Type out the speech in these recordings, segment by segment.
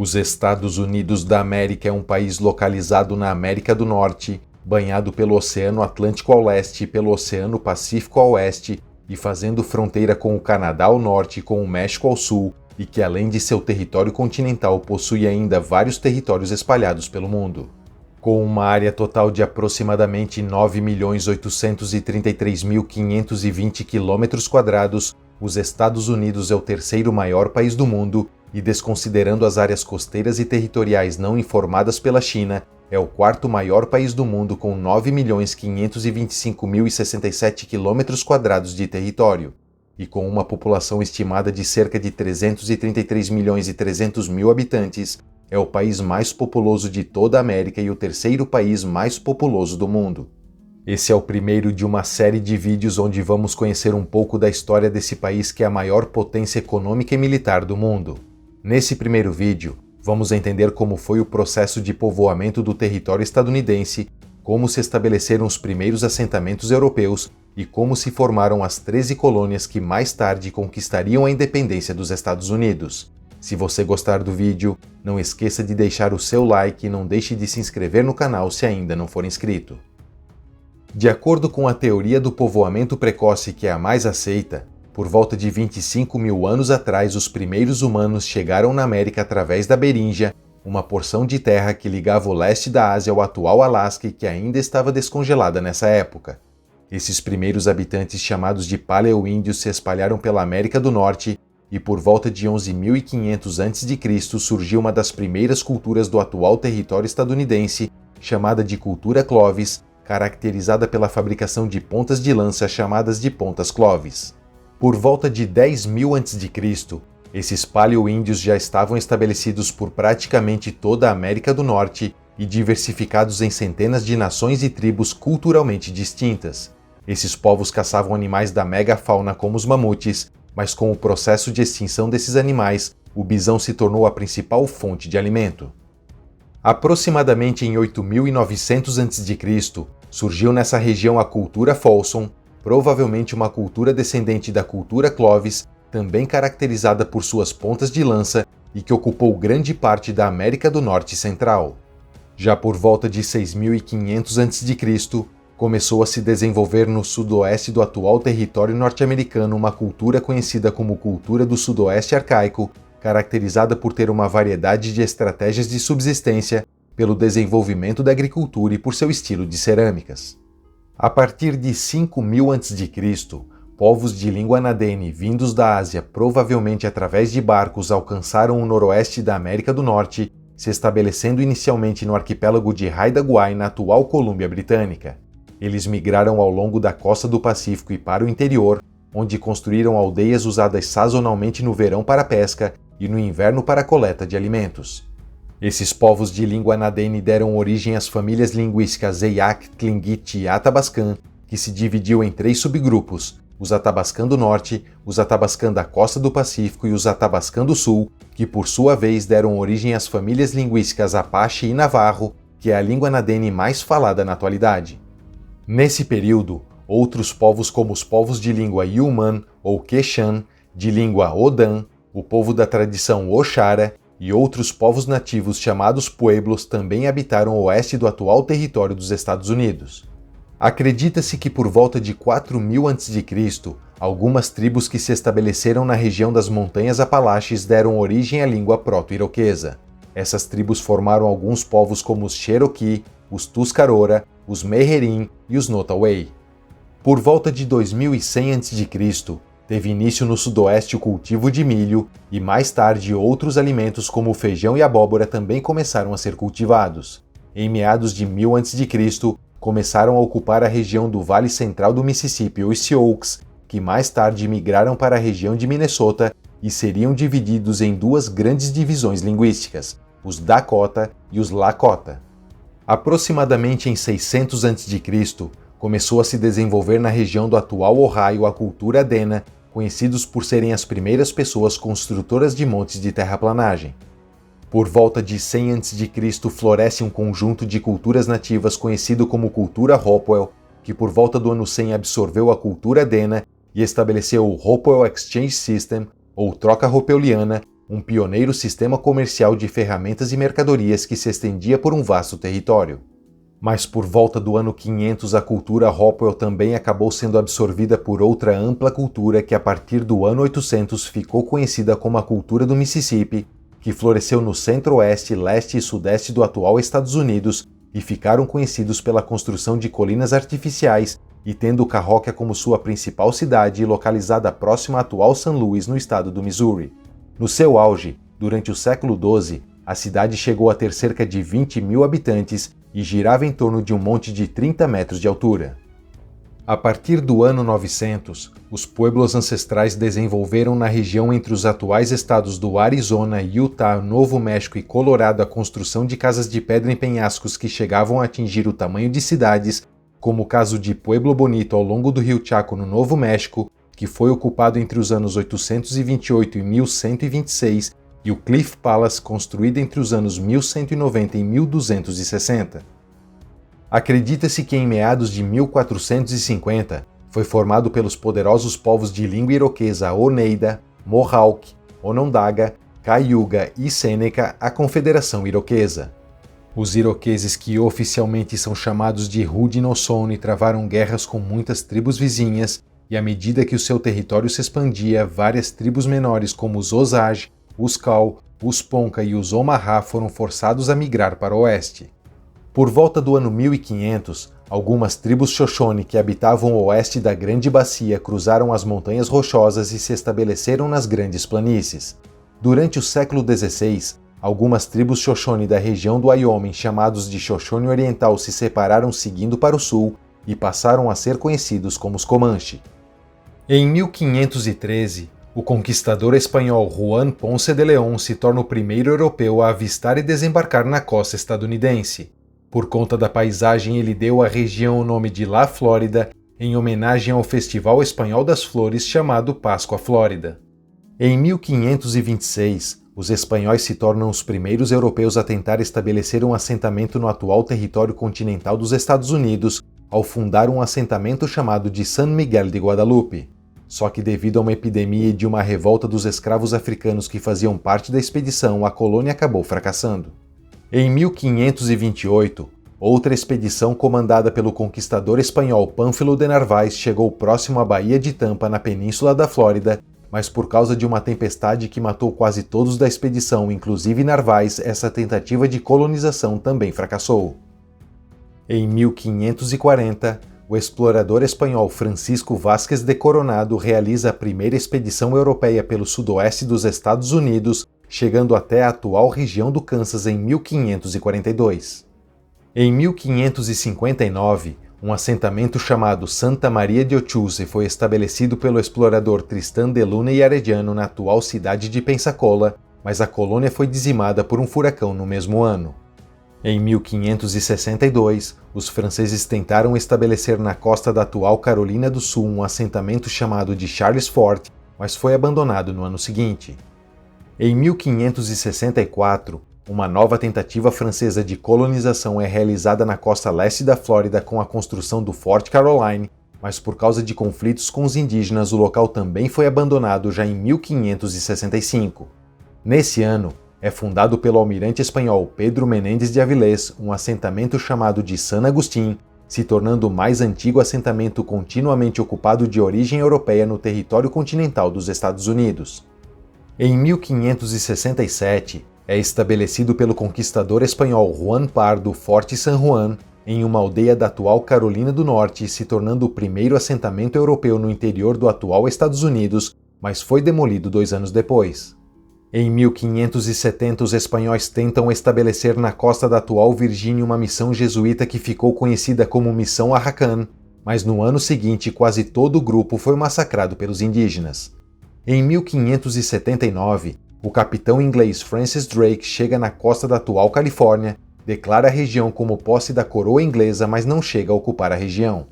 Os Estados Unidos da América é um país localizado na América do Norte, banhado pelo Oceano Atlântico ao leste e pelo Oceano Pacífico ao oeste, e fazendo fronteira com o Canadá ao norte e com o México ao sul, e que além de seu território continental possui ainda vários territórios espalhados pelo mundo. Com uma área total de aproximadamente 9.833.520 km², os Estados Unidos é o terceiro maior país do mundo e, desconsiderando as áreas costeiras e territoriais não informadas pela China, é o quarto maior país do mundo com 9.525.067 km² de território, e com uma população estimada de cerca de 333.300.000 habitantes, é o país mais populoso de toda a América e o terceiro país mais populoso do mundo. Esse é o primeiro de uma série de vídeos onde vamos conhecer um pouco da história desse país que é a maior potência econômica e militar do mundo. Nesse primeiro vídeo, vamos entender como foi o processo de povoamento do território estadunidense, como se estabeleceram os primeiros assentamentos europeus e como se formaram as 13 colônias que mais tarde conquistariam a independência dos Estados Unidos. Se você gostar do vídeo, não esqueça de deixar o seu like e não deixe de se inscrever no canal se ainda não for inscrito. De acordo com a teoria do povoamento precoce, que é a mais aceita, por volta de 25.000 anos atrás, os primeiros humanos chegaram na América através da Beríngia, uma porção de terra que ligava o leste da Ásia ao atual Alasca e que ainda estava descongelada nessa época. Esses primeiros habitantes, chamados de paleo-índios, se espalharam pela América do Norte e por volta de 11.500 a.C. surgiu uma das primeiras culturas do atual território estadunidense, chamada de cultura Clovis, caracterizada pela fabricação de pontas de lança chamadas de pontas Clovis. Por volta de 10.000 a.C., esses paleo-índios já estavam estabelecidos por praticamente toda a América do Norte e diversificados em centenas de nações e tribos culturalmente distintas. Esses povos caçavam animais da megafauna como os mamutes, mas com o processo de extinção desses animais, o bisão se tornou a principal fonte de alimento. Aproximadamente em 8.900 a.C., surgiu nessa região a cultura Folsom, provavelmente uma cultura descendente da cultura Clovis, também caracterizada por suas pontas de lança e que ocupou grande parte da América do Norte Central. Já por volta de 6.500 a.C., começou a se desenvolver no sudoeste do atual território norte-americano uma cultura conhecida como cultura do Sudoeste Arcaico, caracterizada por ter uma variedade de estratégias de subsistência, pelo desenvolvimento da agricultura e por seu estilo de cerâmicas. A partir de 5.000 a.C., povos de língua nadene vindos da Ásia, provavelmente através de barcos, alcançaram o noroeste da América do Norte, se estabelecendo inicialmente no arquipélago de Haida Gwaii, na atual Colômbia Britânica. Eles migraram ao longo da costa do Pacífico e para o interior, onde construíram aldeias usadas sazonalmente no verão para pesca e no inverno para a coleta de alimentos. Esses povos de língua nadene deram origem às famílias linguísticas Eyak, Tlingit e Athabascan, que se dividiu em 3 subgrupos: os Athabascan do Norte, os Athabascan da costa do Pacífico e os Athabascan do Sul, que por sua vez deram origem às famílias linguísticas Apache e Navarro, que é a língua nadene mais falada na atualidade. Nesse período, outros povos como os povos de língua Yuman ou Quechan, de língua Odan, o povo da tradição Oxara e outros povos nativos chamados Pueblos também habitaram o oeste do atual território dos Estados Unidos. Acredita-se que por volta de 4.000 a.C., algumas tribos que se estabeleceram na região das Montanhas Apalaches deram origem à língua proto-iroquesa. Essas tribos formaram alguns povos como os Cherokee, os Tuscarora, os Meherrin e os Nottaway. Por volta de 2100 a.C., teve início no sudoeste o cultivo de milho e mais tarde outros alimentos como o feijão e a abóbora também começaram a ser cultivados. Em meados de 1000 a.C., começaram a ocupar a região do Vale Central do Mississippi os Sioux, que mais tarde migraram para a região de Minnesota e seriam divididos em 2 grandes divisões linguísticas, os Dakota e os Lakota. Aproximadamente em 600 a.C., começou a se desenvolver na região do atual Ohio a cultura Dena, conhecidos por serem as primeiras pessoas construtoras de montes de terraplanagem. Por volta de 100 a.C. floresce um conjunto de culturas nativas conhecido como cultura Hopewell, que por volta do ano 100 absorveu a cultura Dena e estabeleceu o Hopewell Exchange System, ou troca hopewelliana, um pioneiro sistema comercial de ferramentas e mercadorias que se estendia por um vasto território. Mas por volta do ano 500 a cultura Hopewell também acabou sendo absorvida por outra ampla cultura que a partir do ano 800 ficou conhecida como a cultura do Mississippi, que floresceu no centro-oeste, leste e sudeste do atual Estados Unidos e ficaram conhecidos pela construção de colinas artificiais e tendo Cahokia como sua principal cidade, localizada próxima à atual St. Louis, no estado do Missouri. No seu auge, durante o século XII, a cidade chegou a ter cerca de 20 mil habitantes e girava em torno de um monte de 30 metros de altura. A partir do ano 900, os pueblos ancestrais desenvolveram na região entre os atuais estados do Arizona, Utah, Novo México e Colorado a construção de casas de pedra em penhascos que chegavam a atingir o tamanho de cidades, como o caso de Pueblo Bonito ao longo do rio Chaco no Novo México, que foi ocupado entre os anos 828 e 1126, e o Cliff Palace, construído entre os anos 1190 e 1260. Acredita-se que em meados de 1450 foi formado pelos poderosos povos de língua iroquesa Oneida, Mohawk, Onondaga, Cayuga e Sêneca a Confederação Iroquesa. Os iroqueses, que oficialmente são chamados de Haudenosaunee, travaram guerras com muitas tribos vizinhas e à medida que o seu território se expandia, várias tribos menores como os Osage, os Cal, os Ponca e os Omaha foram forçados a migrar para o oeste. Por volta do ano 1500, algumas tribos Shoshone que habitavam o oeste da Grande Bacia cruzaram as montanhas rochosas e se estabeleceram nas Grandes Planícies. Durante o século XVI, algumas tribos Shoshone da região do Wyoming, chamados de Shoshone Oriental, se separaram seguindo para o sul e passaram a ser conhecidos como os Comanche. Em 1513, o conquistador espanhol Juan Ponce de León se torna o primeiro europeu a avistar e desembarcar na costa estadunidense. Por conta da paisagem, ele deu à região o nome de La Flórida, em homenagem ao Festival Espanhol das Flores chamado Páscoa Flórida. Em 1526, os espanhóis se tornam os primeiros europeus a tentar estabelecer um assentamento no atual território continental dos Estados Unidos, ao fundar um assentamento chamado de San Miguel de Guadalupe. Só que devido a uma epidemia e de uma revolta dos escravos africanos que faziam parte da expedição, a colônia acabou fracassando. Em 1528, outra expedição comandada pelo conquistador espanhol Pánfilo de Narváez chegou próximo à Baía de Tampa, na península da Flórida, mas por causa de uma tempestade que matou quase todos da expedição, inclusive Narváez, essa tentativa de colonização também fracassou. Em 1540, o explorador espanhol Francisco Vázquez de Coronado realiza a primeira expedição europeia pelo sudoeste dos Estados Unidos, chegando até a atual região do Kansas em 1542. Em 1559, um assentamento chamado Santa Maria de Ochuse foi estabelecido pelo explorador Tristán de Luna y Arellano na atual cidade de Pensacola, mas a colônia foi dizimada por um furacão no mesmo ano. Em 1562, os franceses tentaram estabelecer na costa da atual Carolina do Sul um assentamento chamado de Charles Fort, mas foi abandonado no ano seguinte. Em 1564, uma nova tentativa francesa de colonização é realizada na costa leste da Flórida com a construção do Fort Caroline, mas por causa de conflitos com os indígenas o local também foi abandonado já em 1565. Nesse ano, é fundado pelo almirante espanhol Pedro Menéndez de Avilés um assentamento chamado de San Agustín, se tornando o mais antigo assentamento continuamente ocupado de origem europeia no território continental dos Estados Unidos. Em 1567, é estabelecido pelo conquistador espanhol Juan Pardo o Forte San Juan, em uma aldeia da atual Carolina do Norte, se tornando o primeiro assentamento europeu no interior do atual Estados Unidos, mas foi demolido 2 anos depois. Em 1570, os espanhóis tentam estabelecer na costa da atual Virgínia uma missão jesuíta que ficou conhecida como Missão Arracan, mas no ano seguinte quase todo o grupo foi massacrado pelos indígenas. Em 1579, o capitão inglês Francis Drake chega na costa da atual Califórnia, declara a região como posse da coroa inglesa, mas não chega a ocupar a região.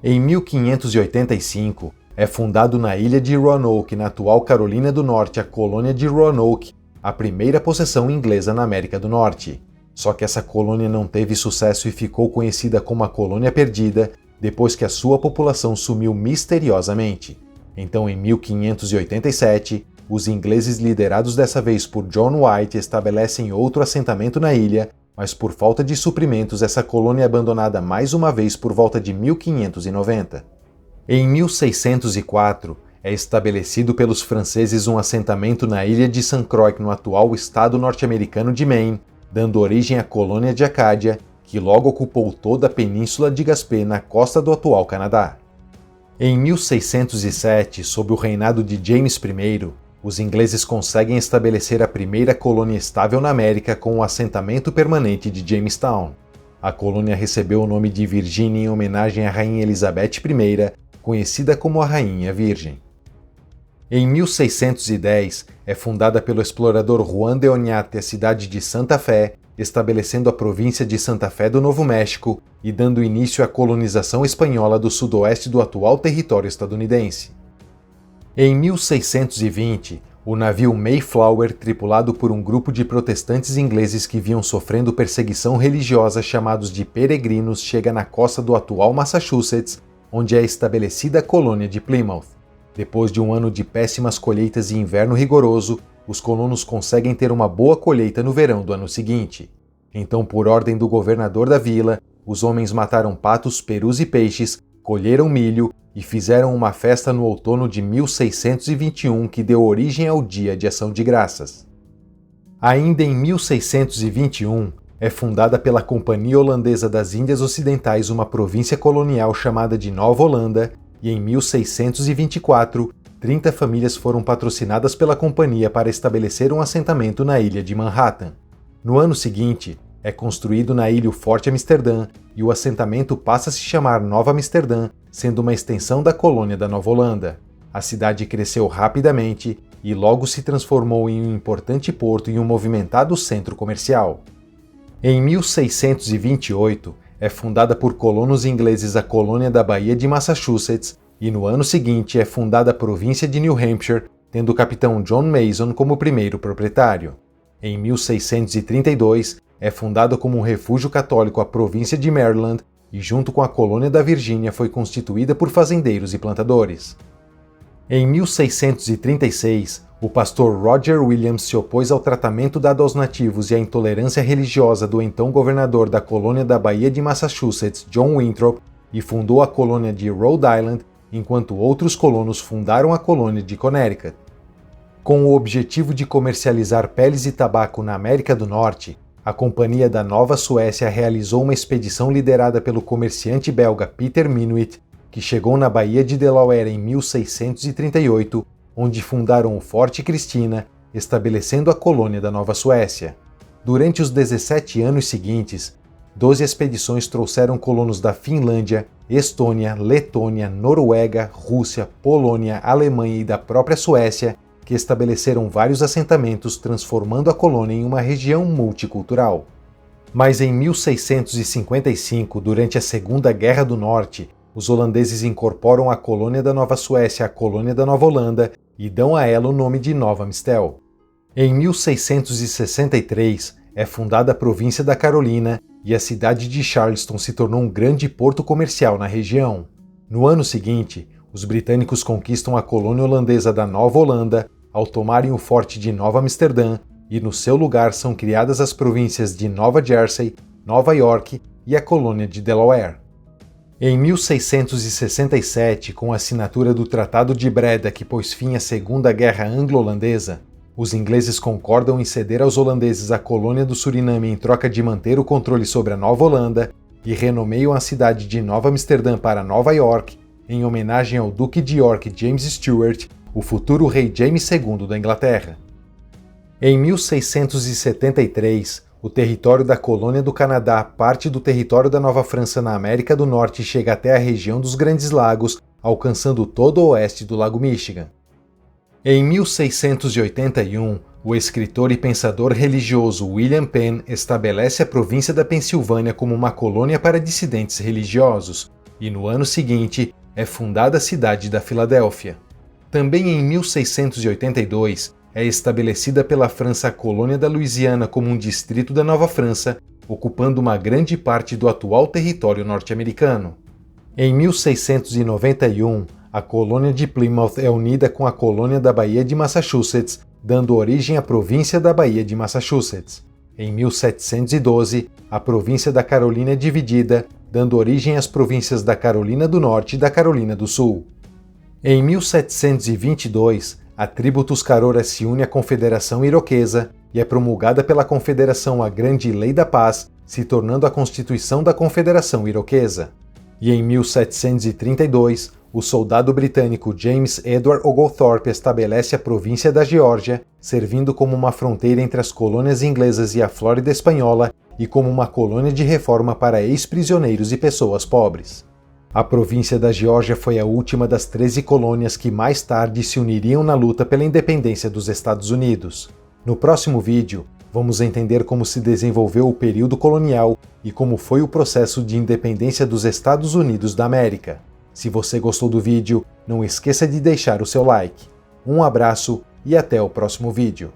Em 1585, é fundado na ilha de Roanoke, na atual Carolina do Norte, a colônia de Roanoke, a primeira possessão inglesa na América do Norte. Só que essa colônia não teve sucesso e ficou conhecida como a Colônia Perdida, depois que a sua população sumiu misteriosamente. Então, em 1587, os ingleses, liderados dessa vez por John White, estabelecem outro assentamento na ilha, mas por falta de suprimentos essa colônia é abandonada mais uma vez por volta de 1590. Em 1604, é estabelecido pelos franceses um assentamento na ilha de St. Croix, no atual estado norte-americano de Maine, dando origem à colônia de Acádia, que logo ocupou toda a península de Gaspé na costa do atual Canadá. Em 1607, sob o reinado de James I, os ingleses conseguem estabelecer a primeira colônia estável na América com o assentamento permanente de Jamestown. A colônia recebeu o nome de Virgínia em homenagem à Rainha Elizabeth I, conhecida como a Rainha Virgem. Em 1610, é fundada pelo explorador Juan de Oñate a cidade de Santa Fé, estabelecendo a província de Santa Fé do Novo México e dando início à colonização espanhola do sudoeste do atual território estadunidense. Em 1620, o navio Mayflower, tripulado por um grupo de protestantes ingleses que vinham sofrendo perseguição religiosa chamados de peregrinos, chega na costa do atual Massachusetts, onde é estabelecida a colônia de Plymouth. Depois de um ano de péssimas colheitas e inverno rigoroso, os colonos conseguem ter uma boa colheita no verão do ano seguinte. Então, por ordem do governador da vila, os homens mataram patos, perus e peixes, colheram milho e fizeram uma festa no outono de 1621 que deu origem ao Dia de Ação de Graças. Ainda em 1621, é fundada pela Companhia Holandesa das Índias Ocidentais uma província colonial chamada de Nova Holanda, e em 1624, 30 famílias foram patrocinadas pela companhia para estabelecer um assentamento na ilha de Manhattan. No ano seguinte, é construído na ilha o Forte Amsterdã e o assentamento passa a se chamar Nova Amsterdã, sendo uma extensão da colônia da Nova Holanda. A cidade cresceu rapidamente e logo se transformou em um importante porto e um movimentado centro comercial. Em 1628, é fundada por colonos ingleses a colônia da Baía de Massachusetts e no ano seguinte é fundada a província de New Hampshire, tendo o capitão John Mason como primeiro proprietário. Em 1632, é fundada como um refúgio católico a província de Maryland e junto com a colônia da Virgínia foi constituída por fazendeiros e plantadores. Em 1636, o pastor Roger Williams se opôs ao tratamento dado aos nativos e à intolerância religiosa do então governador da colônia da Baía de Massachusetts, John Winthrop, e fundou a colônia de Rhode Island, enquanto outros colonos fundaram a colônia de Connecticut. Com o objetivo de comercializar peles e tabaco na América do Norte, a Companhia da Nova Suécia realizou uma expedição liderada pelo comerciante belga Peter Minuit, que chegou na Baía de Delaware em 1638, onde fundaram o Forte Cristina, estabelecendo a colônia da Nova Suécia. Durante os 17 anos seguintes, 12 expedições trouxeram colonos da Finlândia, Estônia, Letônia, Noruega, Rússia, Polônia, Alemanha e da própria Suécia, que estabeleceram vários assentamentos, transformando a colônia em uma região multicultural. Mas em 1655, durante a Segunda Guerra do Norte, os holandeses incorporam a colônia da Nova Suécia à colônia da Nova Holanda e dão a ela o nome de Nova Amstel. Em 1663, é fundada a província da Carolina e a cidade de Charleston se tornou um grande porto comercial na região. No ano seguinte, os britânicos conquistam a colônia holandesa da Nova Holanda ao tomarem o forte de Nova Amsterdã e no seu lugar são criadas as províncias de Nova Jersey, Nova York e a colônia de Delaware. Em 1667, com a assinatura do Tratado de Breda que pôs fim à Segunda Guerra Anglo-Holandesa, os ingleses concordam em ceder aos holandeses a colônia do Suriname em troca de manter o controle sobre a Nova Holanda e renomeiam a cidade de Nova Amsterdã para Nova York, em homenagem ao Duque de York James Stuart, o futuro rei James II da Inglaterra. Em 1673, o território da colônia do Canadá, parte do território da Nova França na América do Norte, chega até a região dos Grandes Lagos, alcançando todo o oeste do Lago Michigan. Em 1681, o escritor e pensador religioso William Penn estabelece a província da Pensilvânia como uma colônia para dissidentes religiosos, e no ano seguinte é fundada a cidade da Filadélfia. Também em 1682, é estabelecida pela França a colônia da Louisiana como um distrito da Nova França, ocupando uma grande parte do atual território norte-americano. Em 1691, a colônia de Plymouth é unida com a colônia da Baía de Massachusetts, dando origem à província da Baía de Massachusetts. Em 1712, a província da Carolina é dividida, dando origem às províncias da Carolina do Norte e da Carolina do Sul. Em 1722, a tribo Tuscarora se une à Confederação Iroquesa e é promulgada pela Confederação a Grande Lei da Paz, se tornando a Constituição da Confederação Iroquesa. E em 1732, o soldado britânico James Edward Oglethorpe estabelece a província da Geórgia, servindo como uma fronteira entre as colônias inglesas e a Flórida espanhola e como uma colônia de reforma para ex-prisioneiros e pessoas pobres. A província da Geórgia foi a última das 13 colônias que mais tarde se uniriam na luta pela independência dos Estados Unidos. No próximo vídeo, vamos entender como se desenvolveu o período colonial e como foi o processo de independência dos Estados Unidos da América. Se você gostou do vídeo, não esqueça de deixar o seu like. Um abraço e até o próximo vídeo.